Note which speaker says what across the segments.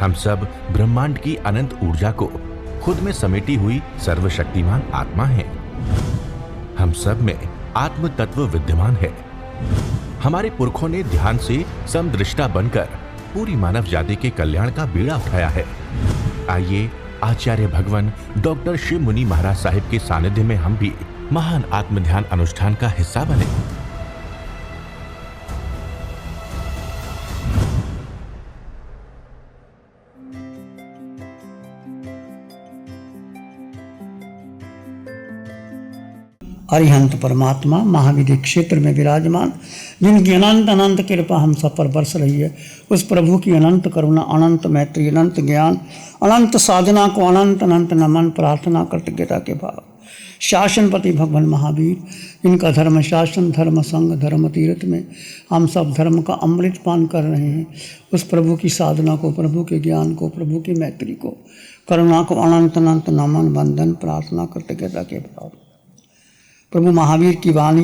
Speaker 1: हम सब ब्रह्मांड की अनंत ऊर्जा को खुद में समेटी हुई सर्वशक्तिमान आत्मा हैं। हम सब में आत्म तत्व विद्यमान है। हमारे पुरखों ने ध्यान से समदृष्टा बनकर पूरी मानव जाति के कल्याण का बीड़ा उठाया है। आइए आचार्य भगवान डॉक्टर शिव मुनि महाराज साहिब के सानिध्य में हम भी महान आत्म ध्यान अनुष्ठान का हिस्सा बने।
Speaker 2: अरिहंत परमात्मा महाविधि क्षेत्र में विराजमान, जिनकी अनंत अनंत कृपा हम सब पर बरस रही है, उस प्रभु की अनंत करुणा, अनंत मैत्री, अनंत ज्ञान, अनंत साधना को अनंत अनंत नमन, प्रार्थना, कृतज्ञता के भाव। शासनपति भगवान महावीर, जिनका धर्म शासन, धर्म संग, धर्म तीर्थ में हम सब धर्म का अमृत पान कर रहे हैं, उस प्रभु की साधना को, प्रभु के ज्ञान को, प्रभु की मैत्री को, करुणा को अनंत अनंत नमन, वंदन, प्रार्थना, कृतज्ञता के भाव। प्रभु महावीर की वाणी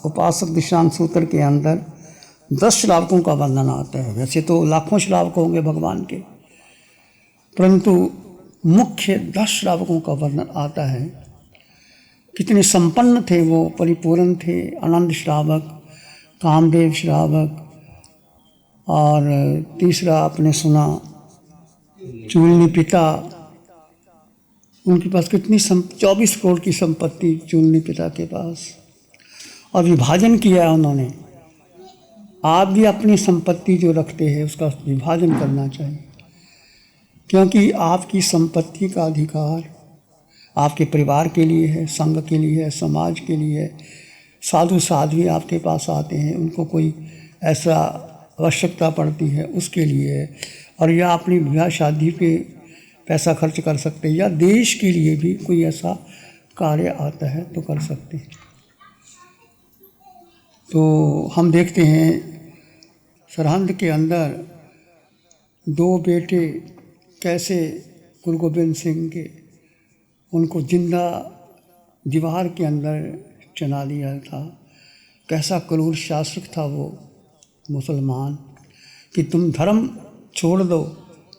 Speaker 2: उपासक दिशांत सूत्र के अंदर 10 श्रावकों का वर्णन आता है। वैसे तो लाखों श्रावक होंगे भगवान के, परंतु मुख्य 10 श्रावकों का वर्णन आता है। कितने संपन्न थे वो, परिपूर्ण थे। आनंद श्रावक, कामदेव श्रावक, और तीसरा आपने सुना चूलनी पिता। उनके पास कितनी 24 करोड़ की संपत्ति चूलनी पिता के पास, और विभाजन किया उन्होंने। आप भी अपनी संपत्ति जो रखते हैं उसका विभाजन करना चाहिए, क्योंकि आपकी संपत्ति का अधिकार आपके परिवार के लिए है, संघ के लिए है, समाज के लिए है। साधु साध्वी आपके पास आते हैं, उनको कोई ऐसा आवश्यकता पड़ती है उसके लिए है, और या अपनी ब्याह शादी पे पैसा खर्च कर सकते हैं, या देश के लिए भी कोई ऐसा कार्य आता है तो कर सकते हैं। तो हम देखते हैं सरहंद के अंदर 2 बेटे कैसे गुरु गोबिंद सिंह के, उनको जिंदा दीवार के अंदर चना दिया था। कैसा क्रूर शासक था वो मुसलमान, कि तुम धर्म छोड़ दो,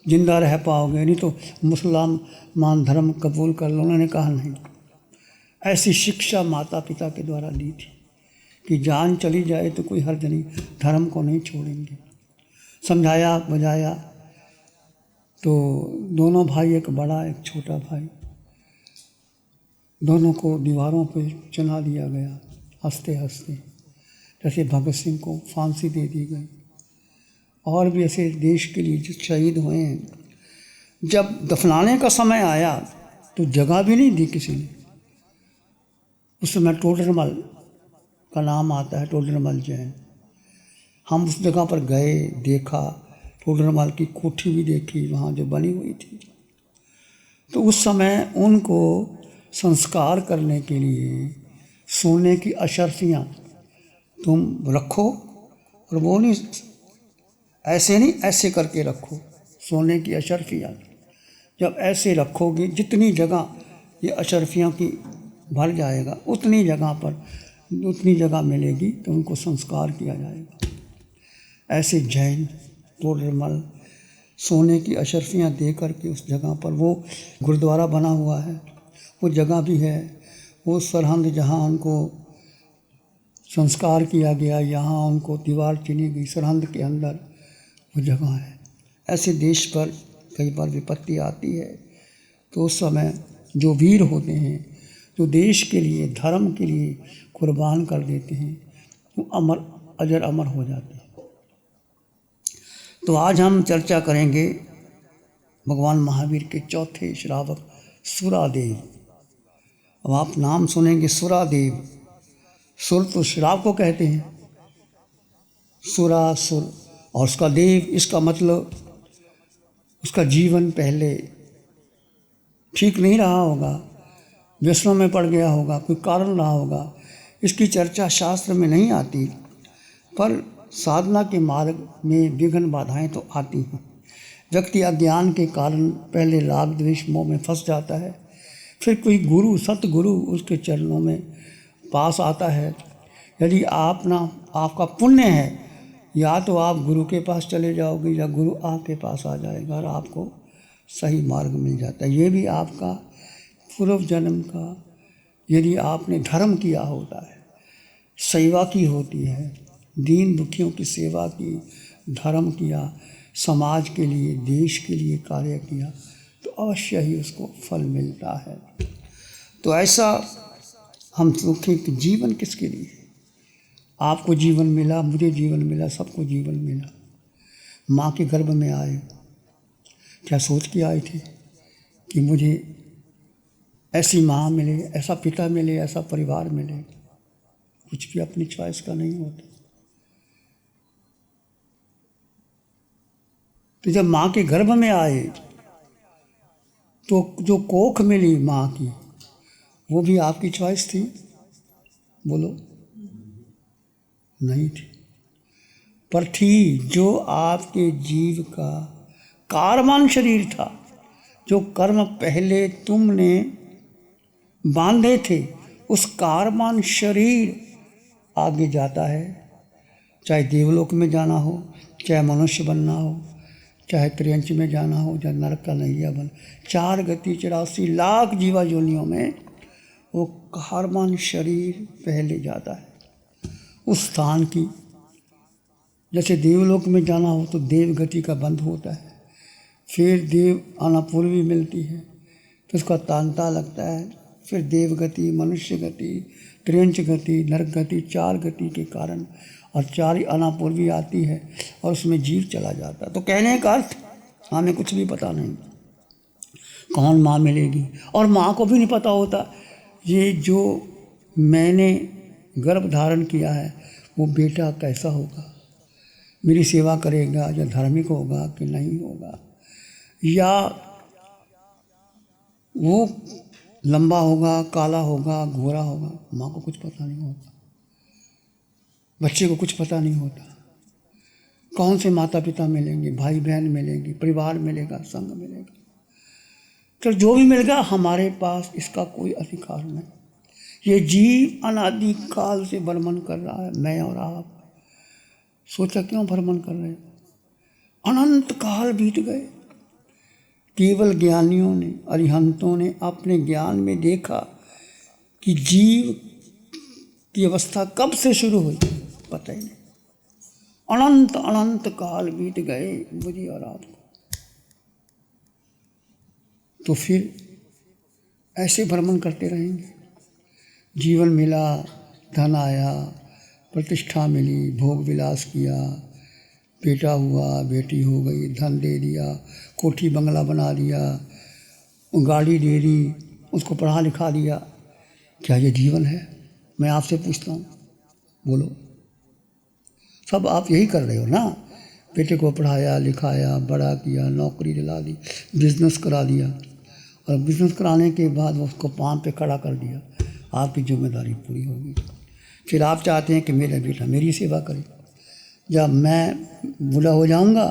Speaker 2: जिंदा रह पाओगे, नहीं तो मुसलमान धर्म कबूल कर लो। उन्होंने कहा नहीं। ऐसी शिक्षा माता पिता के द्वारा दी थी कि जान चली जाए तो कोई हर्ज नहीं, धर्म को नहीं छोड़ेंगे। समझाया बुझाया तो दोनों भाई, एक बड़ा एक छोटा भाई, दोनों को दीवारों पे चुना दिया गया हंसते हंसते। जैसे भगत सिंह को फांसी दे दी गई, और भी ऐसे देश के लिए जो शहीद हुए हैं। जब दफनाने का समय आया तो जगह भी नहीं दी किसी ने। उस समय टोडरमल का नाम आता है, टोडरमल जैन। हम उस जगह पर गए, देखा, टोडरमल की कोठी भी देखी वहाँ जो बनी हुई थी। तो उस समय उनको संस्कार करने के लिए सोने की अशर्फियाँ तुम रखो, और वो नहीं, ऐसे नहीं, ऐसे करके रखो सोने की अशर्फियाँ। जब ऐसे रखोगे, जितनी जगह ये अशर्फियाँ की भर जाएगा, उतनी जगह मिलेगी तो उनको संस्कार किया जाएगा। ऐसे जैन टोडरमल सोने की अशर्फियाँ दे करके उस जगह पर, वो गुरुद्वारा बना हुआ है, वो जगह भी है, वो सरहंद जहाँ उनको संस्कार किया गया, यहाँ उनको दीवार चुनी गई, सरहंद के अंदर वो जगह है। ऐसे देश पर कई बार विपत्ति आती है तो उस समय जो वीर होते हैं, जो देश के लिए, धर्म के लिए कुर्बान कर देते हैं, वो अमर अजर अमर हो जाते हैं। तो आज हम चर्चा करेंगे भगवान महावीर के चौथे श्रावक सुरादेव। अब आप नाम सुनेंगे सुरादेव। सुर तो श्रावक को कहते हैं, सुरा सुर, और उसका देव, इसका मतलब उसका जीवन पहले ठीक नहीं रहा होगा, व्यसनों में पड़ गया होगा, कोई कारण रहा होगा। इसकी चर्चा शास्त्र में नहीं आती, पर साधना के मार्ग में विघ्न बाधाएं तो आती हैं। व्यक्ति अज्ञान के कारण पहले राग द्वेष मोह में फंस जाता है, फिर कोई गुरु, सतगुरु उसके चरणों में पास आता है। यदि आपका पुण्य है या तो आप गुरु के पास चले जाओगे या गुरु आपके पास आ जाएगा और आपको सही मार्ग मिल जाता है। ये भी आपका पूर्व जन्म का, यदि आपने धर्म किया होता है, सेवा की होती है, दीन दुखियों की सेवा की, धर्म किया, समाज के लिए, देश के लिए कार्य किया, तो अवश्य ही उसको फल मिलता है। तो ऐसा हम सोचें कि जीवन किसके लिए? आपको जीवन मिला, मुझे जीवन मिला, सबको जीवन मिला। माँ के गर्भ में आए, क्या सोच के आए थे कि मुझे ऐसी माँ मिले, ऐसा पिता मिले, ऐसा परिवार मिले? कुछ भी अपनी चॉइस का नहीं होता। तो जब माँ के गर्भ में आए तो जो कोख मिली माँ की, वो भी आपकी चॉइस थी? बोलो, नहीं थी, पर थी जो आपके जीव का कारमान शरीर था। जो कर्म पहले तुमने बांधे थे, उस कारमान शरीर आगे जाता है। चाहे देवलोक में जाना हो, चाहे मनुष्य बनना हो, चाहे त्रियंच में जाना हो, चाहे नरक का नैया बन, 4 गति 84 लाख जीवा योनियों में वो कारमान शरीर पहले जाता है उस स्थान की। जैसे देवलोक में जाना हो तो देव गति का बंध होता है, फिर देव अनापूर्वी मिलती है, फिर उसका तांता लगता है, फिर देव गति, मनुष्य गति, त्रियंच गति, नरक गति, 4 गति के कारण, और 4 अनापूर्वी आती है और उसमें जीव चला जाता है। तो कहने का अर्थ, हमें कुछ भी पता नहीं कौन माँ मिलेगी, और माँ को भी नहीं पता होता ये जो मैंने गर्भ धारण किया है वो बेटा कैसा होगा, मेरी सेवा करेगा या धार्मिक होगा कि नहीं होगा, या वो लंबा होगा, काला होगा, गोरा होगा। माँ को कुछ पता नहीं होता, बच्चे को कुछ पता नहीं होता। कौन से माता पिता मिलेंगे, भाई बहन मिलेंगे, परिवार मिलेगा, संग मिलेगा, तो जो भी मिल गया हमारे पास इसका कोई अधिकार नहीं। ये जीव अनादि काल से भ्रमण कर रहा है, मैं और आप। सोचा क्यों भ्रमण कर रहे हैं? अनंत काल बीत गए। केवल ज्ञानियों ने, अरिहंतों ने अपने ज्ञान में देखा कि जीव की अवस्था कब से शुरू हुई, पता ही नहीं। अनंत अनंत काल बीत गए मुझे और आपको। तो फिर ऐसे भ्रमण करते रहेंगे। जीवन मिला, धन आया, प्रतिष्ठा मिली, भोग विलास किया, बेटा हुआ, बेटी हो गई, धन दे दिया, कोठी बंगला बना दिया, गाड़ी दे दी, उसको पढ़ा लिखा दिया। क्या ये जीवन है? मैं आपसे पूछता हूँ, बोलो। सब आप यही कर रहे हो ना? बेटे को पढ़ाया लिखाया, बड़ा किया, नौकरी दिला दी, बिजनेस करा दिया, और बिजनेस कराने के बाद उसको पाँव पे खड़ा कर दिया। आपकी जिम्मेदारी पूरी होगी। फिर आप चाहते हैं कि मेरा बेटा मेरी सेवा करे। जब मैं बूढ़ा हो जाऊंगा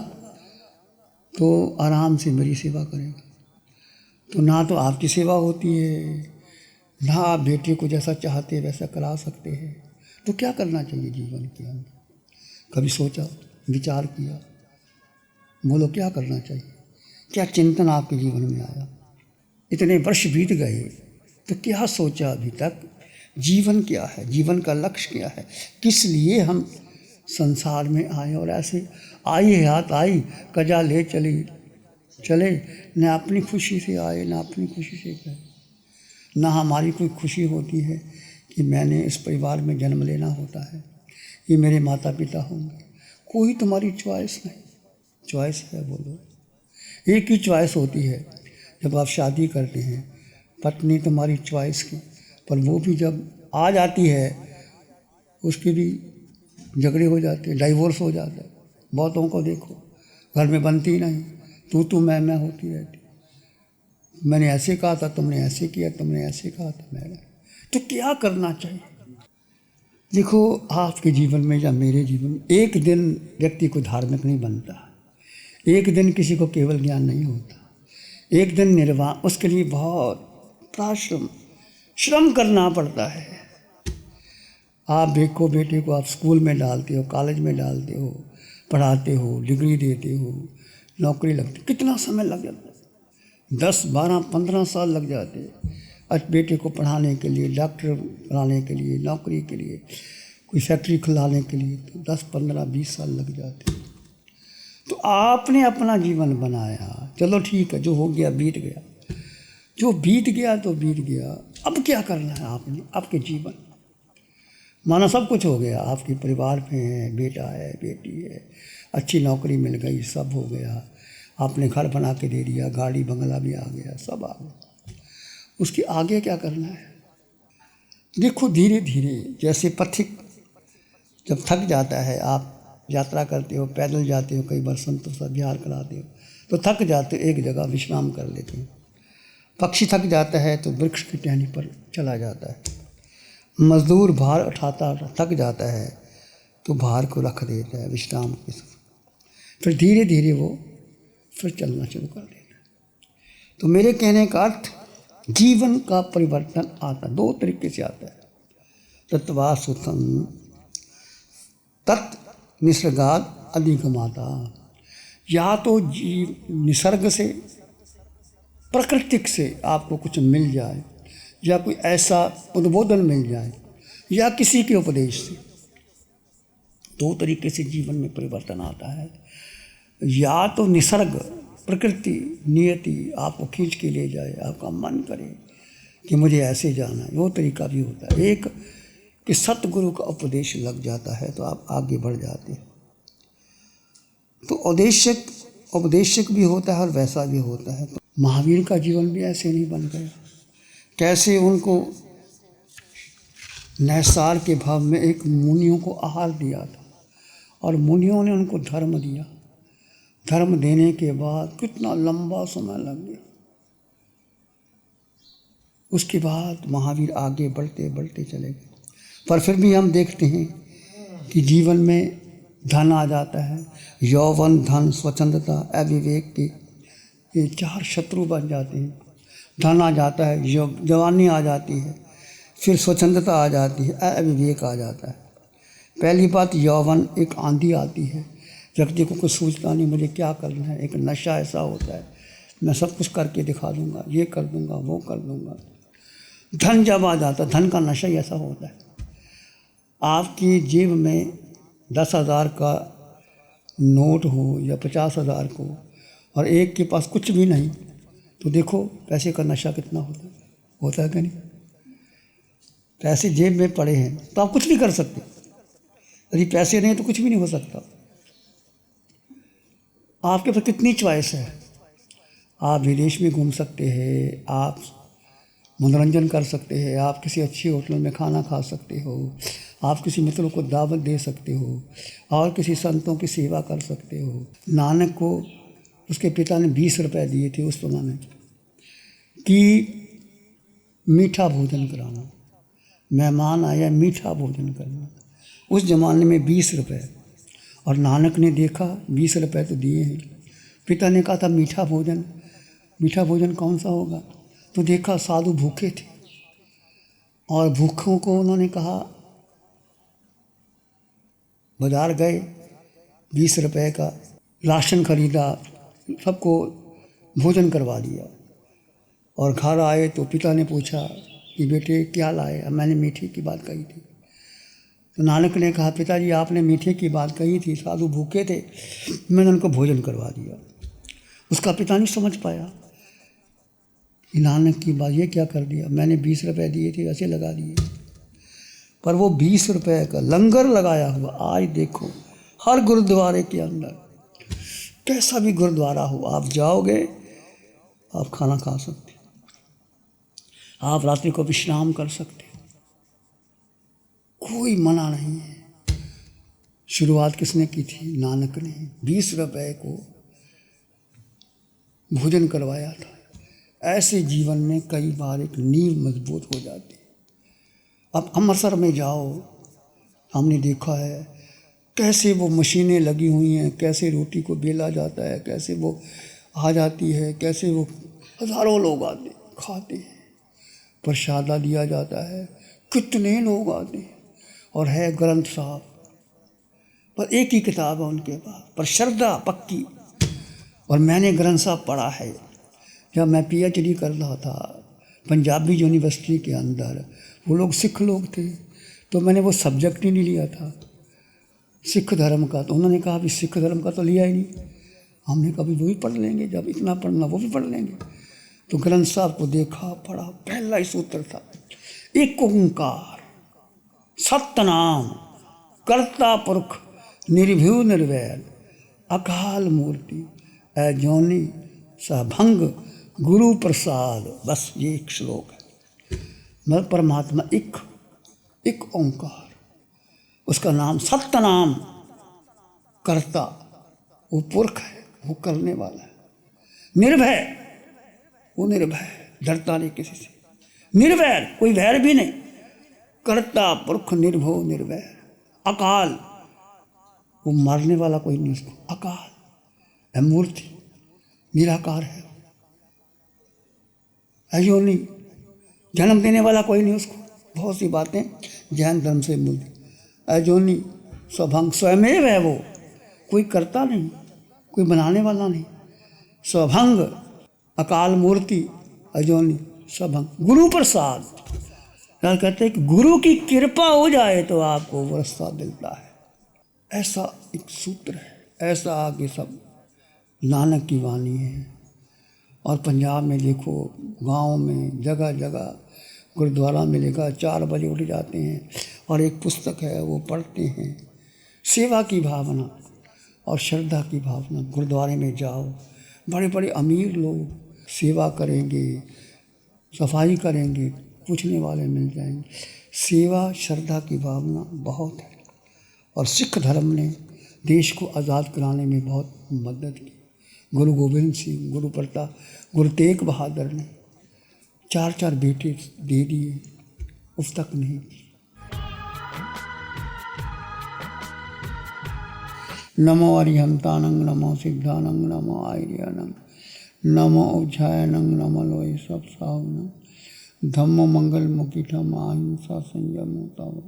Speaker 2: तो आराम से मेरी सेवा करेगा। तो ना तो आपकी सेवा होती है, ना आप बेटे को जैसा चाहते वैसा करा सकते हैं। तो क्या करना चाहिए जीवन के अंदर? कभी सोचा, विचार किया? बोलो, क्या करना चाहिए? क्या चिंतन आपके जीवन में आया? इतने वर्ष बीत गए तो क्या सोचा अभी तक? जीवन क्या है? जीवन का लक्ष्य क्या है? किस लिए हम संसार में आए? और ऐसे आई हाथ आई, कजा ले चले, न अपनी खुशी से आए न अपनी खुशी से गए। ना हमारी कोई खुशी होती है कि मैंने इस परिवार में जन्म लेना होता है, ये मेरे माता पिता होंगे। कोई तुम्हारी चॉइस नहीं। चॉइस है, बोलो। एक ही चॉइस होती है जब आप शादी करते हैं, पत्नी तुम्हारी चॉइस की, पर वो भी जब आ जाती है उसके भी झगड़े हो जाते हैं, डाइवोर्स हो जाता है। बहुतों को देखो, घर में बनती नहीं, तू मैं होती रहती। मैंने ऐसे कहा था, तुमने ऐसे किया, तुमने ऐसे कहा था, मैंने। तो क्या करना चाहिए? देखो, आपके जीवन में या मेरे जीवन में एक दिन व्यक्ति को धार्मिक नहीं बनता, एक दिन किसी को केवल ज्ञान नहीं होता, एक दिन निर्वाण, उसके लिए बहुत श्रम करना पड़ता है। आप देखो, बेटे को आप स्कूल में डालते हो, कॉलेज में डालते हो, पढ़ाते हो, डिग्री देते हो, नौकरी लगती, कितना समय लग जाता है, 10, 12, 15 साल लग जाते हैं आज बेटे को पढ़ाने के लिए, डॉक्टर बनाने के लिए, नौकरी के लिए, कोई फैक्ट्री खुलाने के लिए, तो 10, 15, 20 साल लग जाते हैं। तो आपने अपना जीवन बनाया, चलो ठीक है, जो हो गया बीत गया, जो बीत गया तो बीत गया। अब क्या करना है आपने, आपके जीवन माना सब कुछ हो गया, आपके परिवार में है, बेटा है, बेटी है, अच्छी नौकरी मिल गई, सब हो गया, आपने घर बना के दे दिया, गाड़ी बंगला भी आ गया, सब आ गया। उसके आगे क्या करना है? देखो धीरे धीरे, जैसे पथिक जब थक जाता है, आप यात्रा करते हो, पैदल जाते हो, कई बार संतों से विहार कराते हो तो थक जाते हो, एक जगह विश्राम कर लेते हो। पक्षी थक जाता है तो वृक्ष की टहनी पर चला जाता है। मजदूर भार उठाता थक जाता है तो भार को रख देता है विश्राम के साथ, फिर धीरे धीरे वो फिर चलना शुरू कर देता है। तो मेरे कहने का अर्थ, जीवन का परिवर्तन आता, दो तरीके से आता है। तत्वा सुतम तत् निसर्गाद अधिगमाता, या तो निसर्ग से, प्राकृतिक से आपको कुछ मिल जाए, या कोई ऐसा उद्बोधन मिल जाए, या किसी के उपदेश से। दो तरीके से जीवन में परिवर्तन आता है। या तो निसर्ग, प्रकृति, नियति आपको खींच के ले जाए, आपका मन करे कि मुझे ऐसे जाना है, वो तरीका भी होता है। एक कि सतगुरु का उपदेश लग जाता है तो आप आगे बढ़ जाते हैं। तो उपदेशक भी होता है और वैसा भी होता है। तो महावीर का जीवन भी ऐसे नहीं बन गया। कैसे उनको नैसार के भाव में एक मुनियों को आहार दिया था और मुनियों ने उनको धर्म दिया। धर्म देने के बाद कितना लंबा समय लग गया। उसके बाद महावीर आगे बढ़ते बढ़ते चले गए। पर फिर भी हम देखते हैं कि जीवन में धन आ जाता है, यौवन, धन, स्वच्छंदता, अविवेक के ये चार शत्रु बन जाते हैं। धन आ जाता है, जवानी आ जाती है, फिर स्वच्छंदता आ जाती है, अविवेक आ जाता है। पहली बात, यौवन एक आंधी आती है, व्यक्ति को कुछ सोचता नहीं मुझे क्या करना है। एक नशा ऐसा होता है, मैं सब कुछ करके दिखा दूंगा, ये कर दूंगा, वो कर दूंगा। धन जब आ जाता है, धन का नशा ही ऐसा होता है। आपकी जेब में 10,000 का नोट हो या 50,000 को और एक के पास कुछ भी नहीं, तो देखो पैसे का नशा कितना होता है कि नहीं। पैसे जेब में पड़े हैं तो आप कुछ नहीं कर सकते, यदि पैसे नहीं तो कुछ भी नहीं हो सकता। आपके पास कितनी चॉइस है, आप विदेश में घूम सकते हैं, आप मनोरंजन कर सकते हैं, आप किसी अच्छी होटल में खाना खा सकते हो, आप किसी मित्रों को दावत दे सकते हो और किसी संतों की सेवा कर सकते हो। नानक को उसके पिता ने 20 रुपए दिए थे उस समय में कि मीठा भोजन कराना, मेहमान आया मीठा भोजन करना। उस ज़माने में 20 रुपए, और नानक ने देखा 20 रुपए तो दिए हैं। पिता ने कहा था मीठा भोजन कौन सा होगा, तो देखा साधु भूखे थे और भूखों को उन्होंने कहा, बाजार गए, 20 रुपए का राशन खरीदा, सबको भोजन करवा दिया। और घर आए तो पिता ने पूछा कि बेटे क्या लाए, मैंने मीठे की बात कही थी। तो नानक ने कहा, पिताजी आपने मीठे की बात कही थी, साधु भूखे थे, मैंने उनको भोजन करवा दिया। उसका पिता नहीं समझ पाया कि नानक की बात ये क्या कर दिया, मैंने 20 रुपए दिए थे ऐसे लगा दिए। पर वो 20 रुपए का लंगर लगाया हुआ, आज देखो हर गुरुद्वारे के अंदर, कैसा भी गुरुद्वारा हो, आप जाओगे आप खाना खा सकते, आप रात्रि को विश्राम कर सकते, कोई मना नहीं है। शुरुआत किसने की थी? नानक ने 20 रुपए को भोजन करवाया था। ऐसे जीवन में कई बार एक नींव मजबूत हो जाती है। अब अमृतसर में जाओ, हमने देखा है कैसे वो मशीनें लगी हुई हैं, कैसे रोटी को बेला जाता है, कैसे वो आ जाती है, कैसे वो हज़ारों लोग आते खाते हैं, प्रसादा दिया जाता है, कितने लोग आते हैं, और है ग्रंथ साहब, पर एक ही किताब है उनके पास, पर श्रद्धा पक्की। और मैंने ग्रंथ साहब पढ़ा है। जब मैं PhD कर रहा था पंजाबी यूनिवर्सिटी के अंदर, वो लोग सिख लोग थे, तो मैंने वो सब्जेक्ट ही नहीं लिया था सिख धर्म का। तो उन्होंने कहा भी सिख धर्म का तो लिया ही नहीं। हमने कभी वो भी पढ़ लेंगे, जब इतना पढ़ना वो भी पढ़ लेंगे। तो ग्रंथ साहब को देखा, पढ़ा, पहला ही सूत्र था एक ओंकार सतनाम कर्ता पुरख निर्भयु निर्वैर अकाल मूर्ति अजौनी सभंग गुरु प्रसाद। बस ये एक श्लोक है। मतलब परमात्मा एक ओंकार, उसका नाम सतनाम, कर्ता, वो पुरख है, वो करने वाला है। निर्भय, वो निर्भय, डरता नहीं किसी से, निर्वैर, कोई वैर भी नहीं, कर्ता पुरख निर्भो निर्वैर अकाल, वो मारने वाला कोई नहीं उसको, अकाल है, मूर्ति निराकार है, अयोनि, जन्म देने वाला कोई नहीं उसको। बहुत सी बातें जैन धर्म से मिलती। अयोनि स्वभंग, स्वयमेव है वो, कोई करता नहीं, कोई बनाने वाला नहीं। स्वभंग अकाल मूर्ति अयोनि स्वभंग गुरु प्रसाद। कहते हैं कि गुरु की कृपा हो जाए तो आपको वो रास्ता मिलता है। ऐसा एक सूत्र है, ऐसा आगे सब नानक की वाणी है। और पंजाब में देखो, गांव में जगह जगह गुरुद्वारा मिलेगा, 4 बजे उठ जाते हैं और एक पुस्तक है वो पढ़ते हैं। सेवा की भावना और श्रद्धा की भावना। गुरुद्वारे में जाओ, बड़े बड़े अमीर लोग सेवा करेंगे, सफाई करेंगे, पूछने वाले मिल जाएंगे। सेवा श्रद्धा की भावना बहुत है। और सिख धर्म ने देश को आज़ाद कराने में बहुत मदद की। गुरु गोविंद सिंह, गुरु प्रताप, गुरु तेग बहादुर ने 4 बेटे दे दिए, उस तक नहीं की। नमो अरिहंतानंग, नमो सिद्धानंग, नमो आर्यानंग, नमो उज्जायनंग, नमो लोय सब सावनंग, धम्मो मंगल मुकिठम अहिंसा संयम तव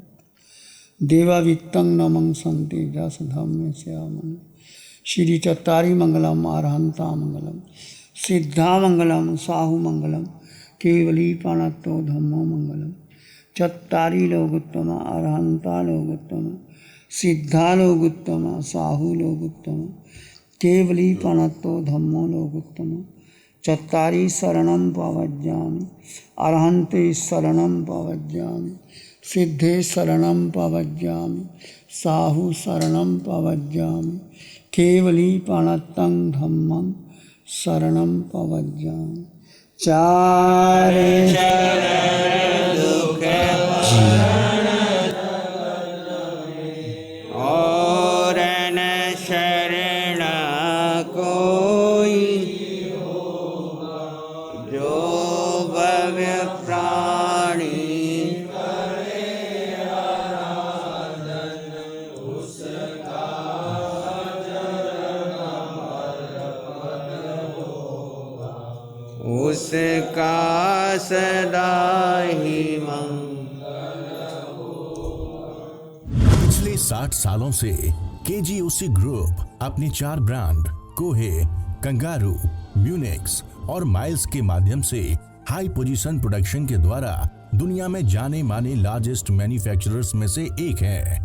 Speaker 2: देवावित्तं नमं संति जस धम्मे श्यामन। श्री चत्तारी मंगलम अरहंता मंगलम सिद्धा मंगलम साहु मंगलम केवली पाणत्तो धम्मो मंगलम। चत्तारी लोगोत्तम अरहंता लोगोत्तम सिद्धा लोगोत्तम साहु लोगोत्तम केवली पाणत्तो धम्मो लोगोत्तम। चत्तारी शरणं पवज्जामि अरहन्ते शरणं पवज्जामि सिद्धे शरणं पवज्जामि साहु शरणं पवज्जामि केवली पाणत्तं धम्मं शरणं पवज्जामि। चारे शरण दुख और न शरण कोई जो भव्य प्राणी उसका सदा ही मंगल होगा।
Speaker 1: पिछले 60 सालों से KGOC ग्रुप अपने 4 ब्रांड कोहे, कंगारू, म्यूनिक्स और माइल्स के माध्यम से हाई पोजीशन प्रोडक्शन के द्वारा दुनिया में जाने माने लार्जेस्ट मैन्युफैक्चरर्स में से एक है।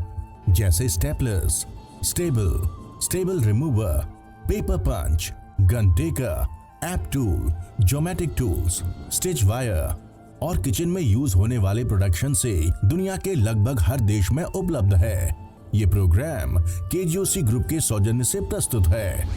Speaker 1: जैसे staplers, staple remover, paper punch, gun tacker, app tool, geometric tools, stitch wire और किचन में यूज होने वाले प्रोडक्शन से दुनिया के लगभग हर देश में उपलब्ध है। ये प्रोग्राम KGOC ग्रुप के सौजन्य से प्रस्तुत है।